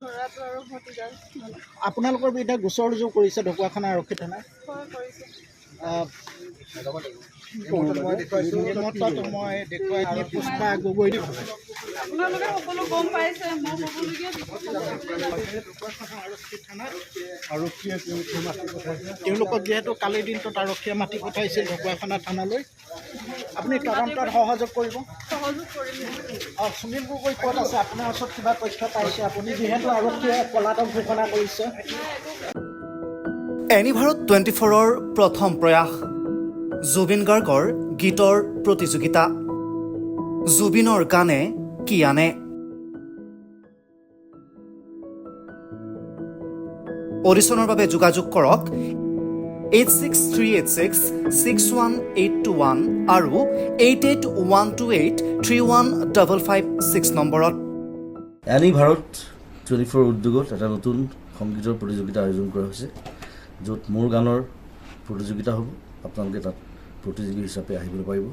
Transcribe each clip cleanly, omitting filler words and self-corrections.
ল'ৰাটো আৰু ভতিজা আপোনালোকৰ বিৰুদ্ধে গোচৰ ৰুজু কৰিছে ঢকুৱাখানা আৰক্ষী থানাই কৰিছে। মই দেখুৱাই পুষ্পা গগৈ আপোনালোকে সকলো গম পাইছে মই ক'বলগীয়া তেওঁলোকক যিহেতু কালিৰ দিনটোত আৰক্ষীয়ে মাতি পঠাইছিল ঢকুৱাখানা থানালৈ আপুনি তদন্তত সহযোগ কৰিব সহযোগ কৰিম। সুনীল গগৈ ক'ত আছে আপোনাৰ ওচৰত কিবা তথ্য পাইছে আপুনি যিহেতু আৰক্ষীয়ে পলাতক ঘোষণা কৰিছে এনিভাৰত 24ৰ প্ৰথম প্ৰয়াস জুবিন গাৰ্গৰ গীতৰ প্ৰতিযোগিতা জুবিনৰ গানে কি আনে অডিশ্যনৰ বাবে যোগাযোগ কৰক 8638661821 আৰু 8812831556 নম্বৰত। এনিভাৰত 24 উদ্যোগত এটা নতুন সংগীতৰ প্ৰতিযোগিতা আয়োজন কৰা হৈছে য'ত মোৰ গানৰ প্ৰতিযোগিতা হ'ব আপোনালোকে তাত প্ৰতিযোগী হিচাপে আহিবলৈ পাৰিব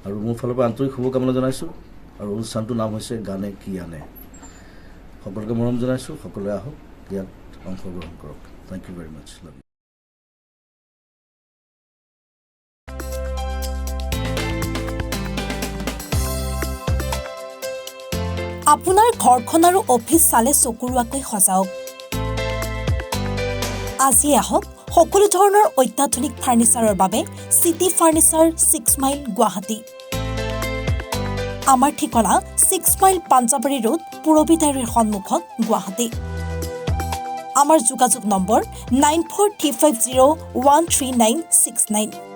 আৰু মোৰ ফালৰ পৰা আন্তৰিক শুভকামনা জনাইছোঁ আৰু অনুষ্ঠানটোৰ নাম হৈছে গানে কি আনে সকলোকে মৰম জনাইছোঁ সকলোৱে আহক ইয়াত অংশগ্ৰহণ কৰক thank you very much love you আপোনাৰ ঘৰখন আৰু অফিচ চালে চকুৰোৱাকৈ সজাওক আজি আহক সকলো ধৰণৰ অত্যাধুনিক ফাৰ্নিচাৰৰ বাবে চিটি ফাৰ্নিচাৰ 6 মাইল গুৱাহাটী আমাৰ ঠিকনা 6 মাইল পাঞ্জাবাৰী ৰোড পুৰবিদাৰীৰ সন্মুখত গুৱাহাটী আমাৰ যোগাযোগ নম্বৰ 9435013969